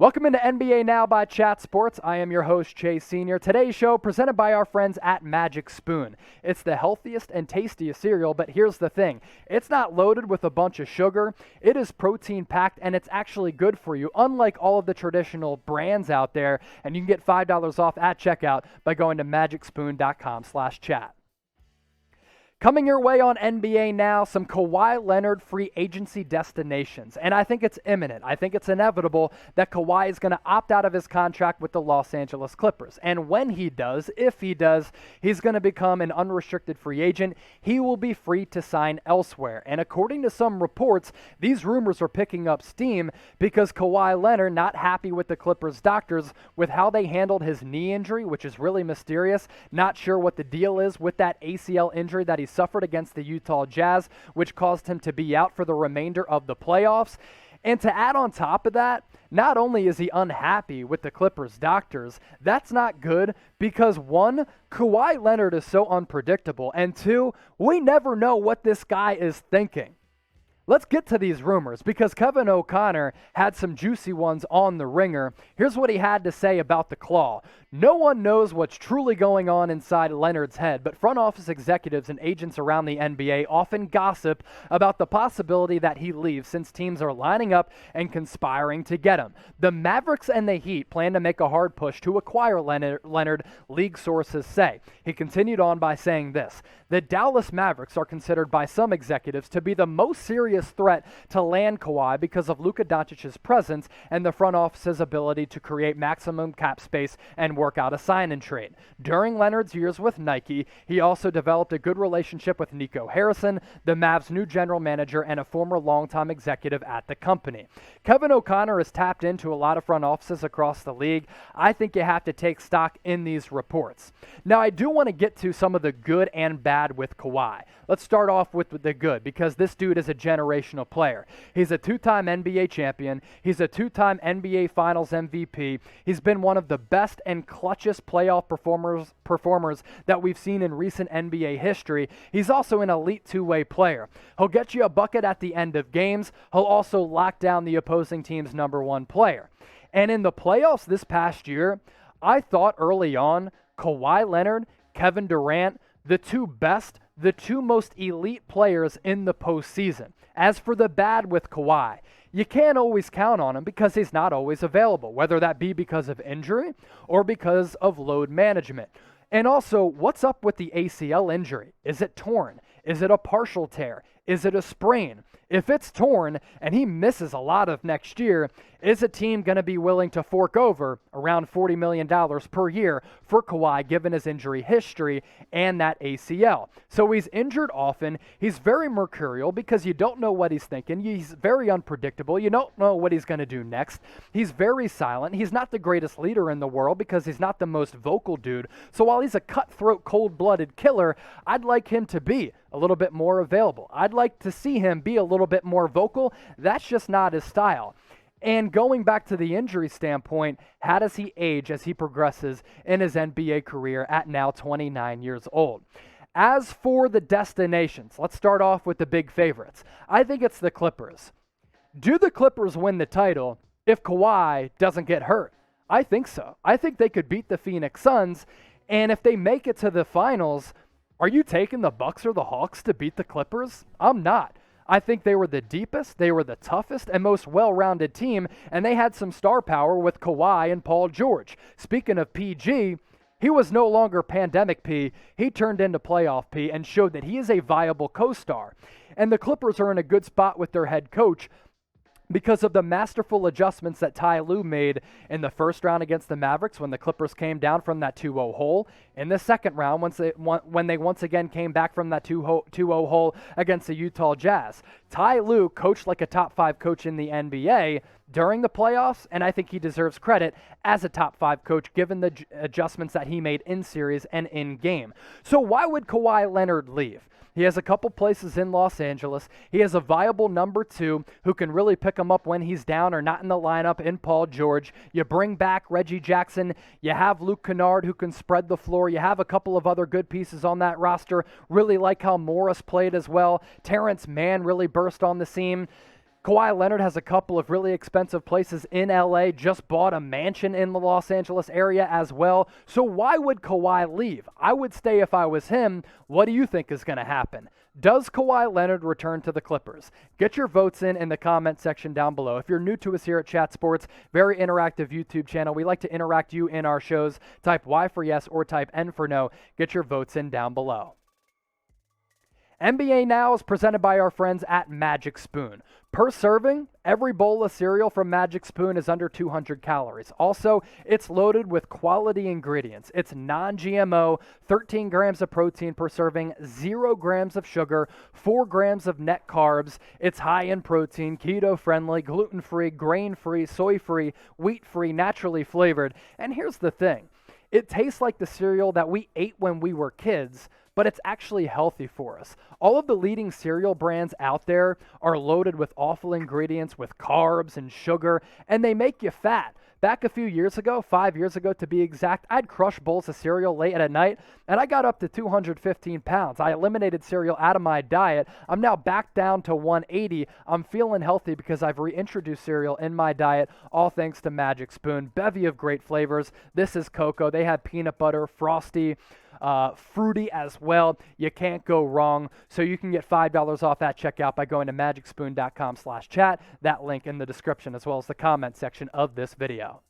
Welcome into NBA Now by Chat Sports. I am your host, Chase Sr. Today's show presented by our friends at Magic Spoon. It's the healthiest and tastiest cereal, but here's the thing. It's not loaded with a bunch of sugar. It is protein-packed, and it's actually good for you, unlike all of the traditional brands out there. And you can get $5 off at checkout by going to magicspoon.com/chat. Coming your way on NBA Now, some Kawhi Leonard free agency destinations. And I think it's imminent. I think it's inevitable that Kawhi is going to opt out of his contract with the Los Angeles Clippers. And when he does, if he does, he's going to become an unrestricted free agent. He will be free to sign elsewhere. And according to some reports, these rumors are picking up steam because Kawhi Leonard, not happy with the Clippers doctors with how they handled his knee injury, which is really mysterious, not sure what the deal is with that ACL injury that he suffered against the Utah Jazz, which caused him to be out for the remainder of the playoffs. And to add on top of that, not only is he unhappy with the Clippers doctors, that's not good because one, Kawhi Leonard is so unpredictable, and two, we never know what this guy is thinking. Let's get to these rumors because Kevin O'Connor had some juicy ones on the ringer. Here's what he had to say about the claw. No one knows what's truly going on inside Leonard's head, but front office executives and agents around the NBA often gossip about the possibility that he leaves since teams are lining up and conspiring to get him. The Mavericks and the Heat plan to make a hard push to acquire Leonard, league sources say. He continued on by saying this: the Dallas Mavericks are considered by some executives to be the most serious threat to land Kawhi because of Luka Doncic's presence and the front office's ability to create maximum cap space and work out a sign and trade. During Leonard's years with Nike, he also developed a good relationship with Nico Harrison, the Mavs' new general manager and a former longtime executive at the company. Kevin O'Connor has tapped into a lot of front offices across the league. I think you have to take stock in these reports. Now, I do want to get to some of the good and bad with Kawhi. Let's start off with the good because this dude is a generational player. He's a two-time NBA champion. He's a two-time NBA Finals MVP. He's been one of the best and clutchest playoff performers that we've seen in recent NBA history. He's also an elite two-way player. He'll get you a bucket at the end of games. He'll also lock down the opposing team's number one player. And in the playoffs this past year, I thought early on Kawhi Leonard, Kevin Durant, the two most elite players in the postseason. As for the bad with Kawhi, you can't always count on him because he's not always available, whether that be because of injury or because of load management. And also, what's up with the ACL injury? Is it torn? Is it a partial tear? Is it a sprain? If it's torn and he misses a lot of next year, is a team going to be willing to fork over around $40 million per year for Kawhi given his injury history and that ACL? So he's injured often. He's very mercurial because you don't know what he's thinking. He's very unpredictable. You don't know what he's going to do next. He's very silent. He's not the greatest leader in the world because he's not the most vocal dude. So while he's a cutthroat, cold-blooded killer, I'd like him to be a little bit more available. I'd like to see him be a little bit more vocal. That's just not his style. And going back to the injury standpoint, how does he age as he progresses in his NBA career at now 29 years old? As for the destinations, let's start off with the big favorites. I think it's the Clippers. Do the Clippers win the title if Kawhi doesn't get hurt? I think so. I think they could beat the Phoenix Suns, and if they make it to the finals, are you taking the Bucks or the Hawks to beat the Clippers? I'm not. I think they were the deepest, they were the toughest, and most well-rounded team, and they had some star power with Kawhi and Paul George. Speaking of PG, he was no longer pandemic P. He turned into playoff P and showed that he is a viable co-star. And the Clippers are in a good spot with their head coach because of the masterful adjustments that Ty Lue made in the first round against the Mavericks when the Clippers came down from that 2-0 hole. In the second round, when they once again came back from that 2-0 hole against the Utah Jazz. Ty Lue coached like a top 5 coach in the NBA during the playoffs, and I think he deserves credit as a top 5 coach given the adjustments that he made in series and in game. So why would Kawhi Leonard leave? He has a couple places in Los Angeles. He has a viable number 2 who can really pick him up when he's down or not in the lineup in Paul George. You bring back Reggie Jackson. You have Luke Kennard who can spread the floor. You have a couple of other good pieces on that roster. Really like how Morris played as well. Terrence Mann really burst on the scene. Kawhi Leonard has a couple of really expensive places in LA, just bought a mansion in the Los Angeles area as well. So why would Kawhi leave? I would stay if I was him. What do you think is going to happen? Does Kawhi Leonard return to the Clippers? Get your votes in the comment section down below. If you're new to us here at Chat Sports, very interactive YouTube channel. We like to interact you in our shows. Type Y for yes or type N for no. Get your votes in down below. NBA Now is presented by our friends at Magic Spoon. Per serving, every bowl of cereal from Magic Spoon is under 200 calories. Also, it's loaded with quality ingredients. It's non-GMO, 13 grams of protein per serving, 0 grams of sugar, 4 grams of net carbs. It's high in protein, keto-friendly, gluten-free, grain-free, soy-free, wheat-free, naturally flavored. And here's the thing. It tastes like the cereal that we ate when we were kids, but it's actually healthy for us. All of the leading cereal brands out there are loaded with awful ingredients, with carbs and sugar, and they make you fat. Back a few years ago, 5 years ago to be exact, I'd crush bowls of cereal late at night, and I got up to 215 pounds. I eliminated cereal out of my diet. I'm now back down to 180. I'm feeling healthy because I've reintroduced cereal in my diet, all thanks to Magic Spoon. Bevy of great flavors. This is cocoa. They have peanut butter, frosty, fruity as well. You can't go wrong. So you can get $5 off at checkout by going to magicspoon.com/chat. That link in the description as well as the comment section of this video.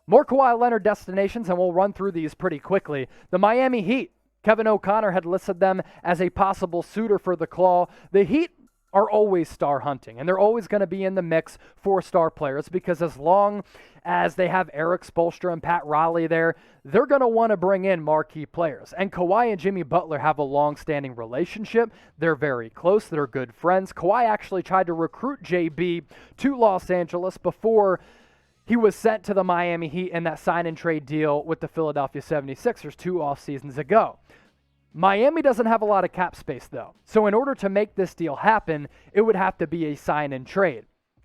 More Kawhi Leonard destinations, and we'll run through these pretty quickly. The Miami Heat. Kevin O'Connor had listed them as a possible suitor for the Claw. The Heat are always star hunting, and they're always going to be in the mix for star players because as long as they have Eric Spoelstra and Pat Riley there, they're going to want to bring in marquee players. And Kawhi and Jimmy Butler have a long-standing relationship. They're very close. They're good friends. Kawhi actually tried to recruit JB to Los Angeles before he was sent to the Miami Heat in that sign-and-trade deal with the Philadelphia 76ers 2 off seasons ago. Miami doesn't have a lot of cap space, though. So in order to make this deal happen, it would have to be a sign-and-trade.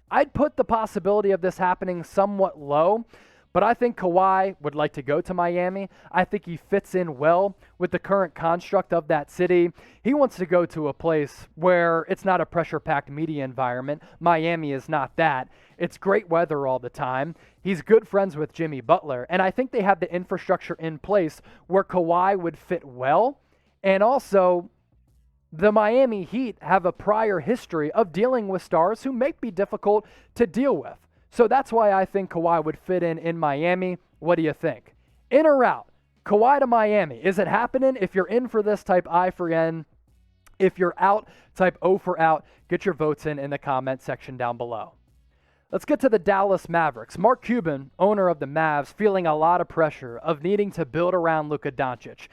I'd put the possibility of this happening somewhat low, but I think Kawhi would like to go to Miami. I think he fits in well with the current construct of that city. He wants to go to a place where it's not a pressure-packed media environment. Miami is not that. It's great weather all the time. He's good friends with Jimmy Butler, and I think they have the infrastructure in place where Kawhi would fit well. And also, the Miami Heat have a prior history of dealing with stars who may be difficult to deal with. So that's why I think Kawhi would fit in Miami. What do you think? In or out? Kawhi to Miami. Is it happening? If you're in for this, type I for N. If you're out, type O for out. Get your votes in the comment section down below. Let's get to the Dallas Mavericks. Mark Cuban, owner of the Mavs, feeling a lot of pressure of needing to build around Luka Doncic.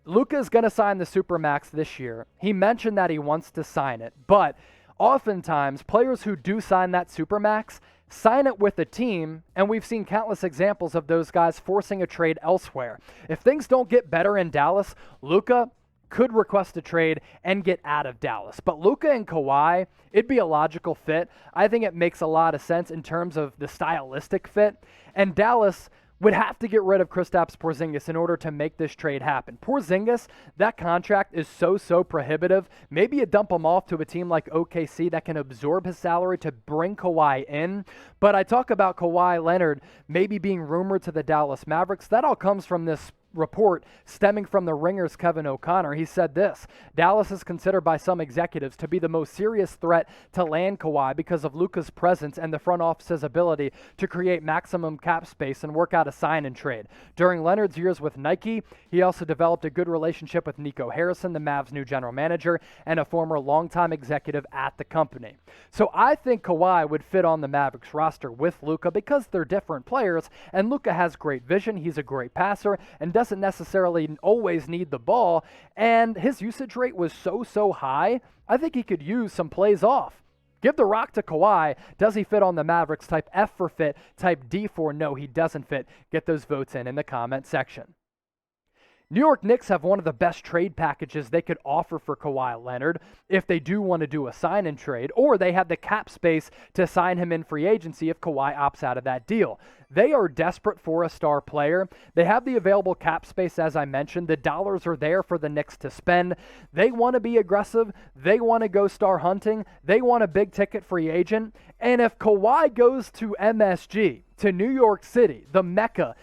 Luka is going to sign the Supermax this year. He mentioned that he wants to sign it, but oftentimes players who do sign that Supermax sign it with a team, and we've seen countless examples of those guys forcing a trade elsewhere. If things don't get better in Dallas, Luka could request a trade and get out of Dallas. But Luka and Kawhi, it'd be a logical fit. I think it makes a lot of sense in terms of the stylistic fit, and Dallas would have to get rid of Kristaps Porzingis in order to make this trade happen. Porzingis, that contract is so prohibitive. Maybe you dump him off to a team like OKC that can absorb his salary to bring Kawhi in. But I talk about Kawhi Leonard maybe being rumored to the Dallas Mavericks. That all comes from this report stemming from the Ringer's Kevin O'Connor. He said this: Dallas is considered by some executives to be the most serious threat to land Kawhi because of Luka's presence and the front office's ability to create maximum cap space and work out a sign and trade. During Leonard's years with Nike, he also developed a good relationship with Nico Harrison, the Mavs' new general manager, and a former longtime executive at the company. So I think Kawhi would fit on the Mavericks roster with Luka because they're different players, and Luka has great vision. He's a great passer and doesn't necessarily always need the ball, and his usage rate was so high, I think he could use some plays off. Give the rock to Kawhi. Does he fit on the Mavericks? Type F for fit. Type D for no, he doesn't fit. Get those votes in the comment section. New York Knicks have one of the best trade packages they could offer for Kawhi Leonard if they do want to do a sign and trade, or they have the cap space to sign him in free agency if Kawhi opts out of that deal. They are desperate for a star player. They have the available cap space, as I mentioned. The dollars are there for the Knicks to spend. They want to be aggressive. They want to go star hunting. They want a big ticket free agent. And if Kawhi goes to MSG, to New York City, the Mecca,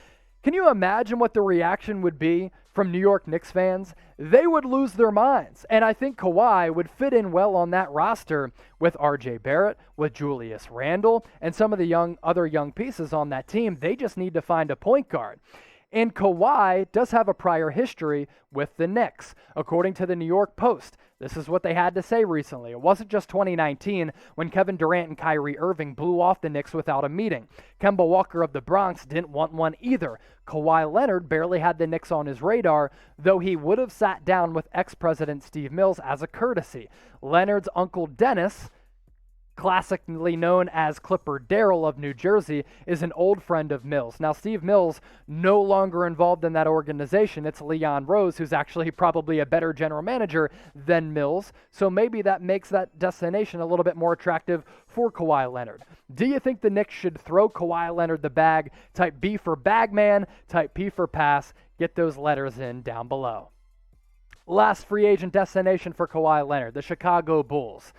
can you imagine what the reaction would be from New York Knicks fans? They would lose their minds. And I think Kawhi would fit in well on that roster with RJ Barrett, with Julius Randle, and some of the other young pieces on that team. They just need to find a point guard. And Kawhi does have a prior history with the Knicks. According to the New York Post, this is what they had to say recently. It wasn't just 2019 when Kevin Durant and Kyrie Irving blew off the Knicks without a meeting. Kemba Walker of the Bronx didn't want one either. Kawhi Leonard barely had the Knicks on his radar, though he would have sat down with ex-president Steve Mills as a courtesy. Leonard's uncle Dennis, classically known as Clipper Darrell of New Jersey, is an old friend of Mills. Now, Steve Mills no longer involved in that organization. It's Leon Rose, who's actually probably a better general manager than Mills. So maybe that makes that destination a little bit more attractive for Kawhi Leonard. Do you think the Knicks should throw Kawhi Leonard the bag? Type B for bagman, type P for pass. Get those letters in down below. Last free agent destination for Kawhi Leonard, the Chicago Bulls.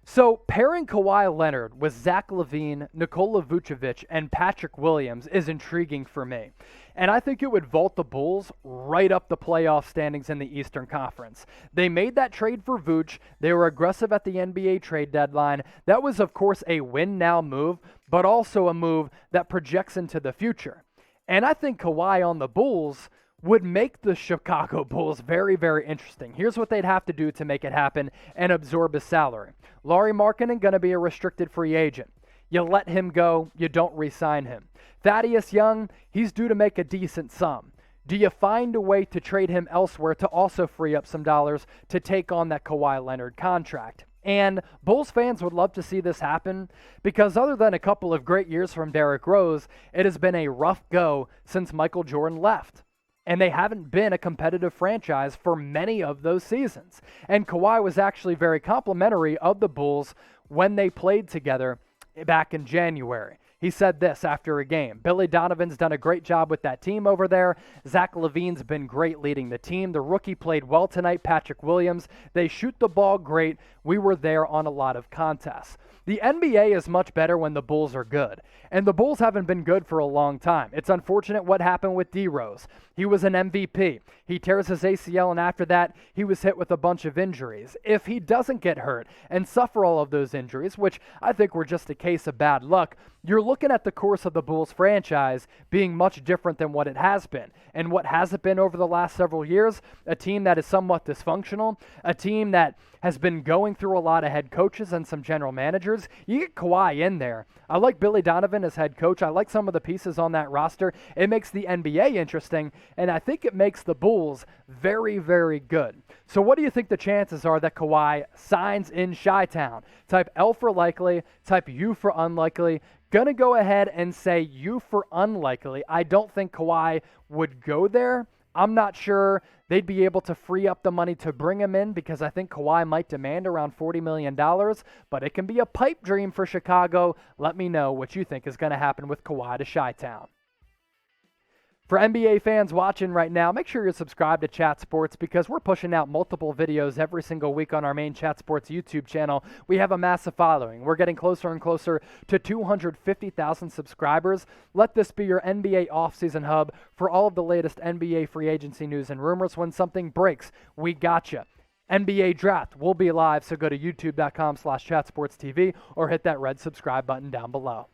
So pairing Kawhi Leonard with Zach LaVine, Nikola Vucevic, and Patrick Williams is intriguing for me. And I think it would vault the Bulls right up the playoff standings in the Eastern Conference. They made that trade for Vooch. They were aggressive at the NBA trade deadline. That was, of course, a win-now move, but also a move that projects into the future. And I think Kawhi on the Bulls would make the Chicago Bulls very, very interesting. Here's what they'd have to do to make it happen and absorb his salary. Lauri Markkanen going to be a restricted free agent. You let him go, you don't re-sign him. Thaddeus Young, he's due to make a decent sum. Do you find a way to trade him elsewhere to also free up some dollars to take on that Kawhi Leonard contract? And Bulls fans would love to see this happen because other than a couple of great years from Derrick Rose, it has been a rough go since Michael Jordan left. And they haven't been a competitive franchise for many of those seasons. And Kawhi was actually very complimentary of the Bulls when they played together back in January. He said this after a game: Billy Donovan's done a great job with that team over there. Zach LaVine's been great leading the team. The rookie played well tonight, Patrick Williams. They shoot the ball great. We were there on a lot of contests. The NBA is much better when the Bulls are good, and the Bulls haven't been good for a long time. It's unfortunate what happened with D. Rose. He was an MVP. He tears his ACL, and after that, he was hit with a bunch of injuries. If he doesn't get hurt and suffer all of those injuries, which I think were just a case of bad luck, you're looking at the course of the Bulls franchise being much different than what it has been. And what has it been over the last several years? A team that is somewhat dysfunctional, a team that has been going through a lot of head coaches and some general managers. You get Kawhi in there. I like Billy Donovan as head coach. I like some of the pieces on that roster. It makes the NBA interesting, and I think it makes the Bulls very, very good. So what do you think the chances are that Kawhi signs in Chi-Town? Type L for likely, type U for unlikely. Gonna go ahead and say U for unlikely. I don't think Kawhi would go there. I'm not sure they'd be able to free up the money to bring him in because I think Kawhi might demand around $40 million, but it can be a pipe dream for Chicago. Let me know what you think is going to happen with Kawhi to Chi-Town. For NBA fans watching right now, make sure you're subscribed to Chat Sports because we're pushing out multiple videos every single week on our main Chat Sports YouTube channel. We have a massive following. We're getting closer and closer to 250,000 subscribers. Let this be your NBA offseason hub for all of the latest NBA free agency news and rumors. When something breaks, we gotcha. NBA Draft will be live, so go to youtube.com/chatsportstv or hit that red subscribe button down below.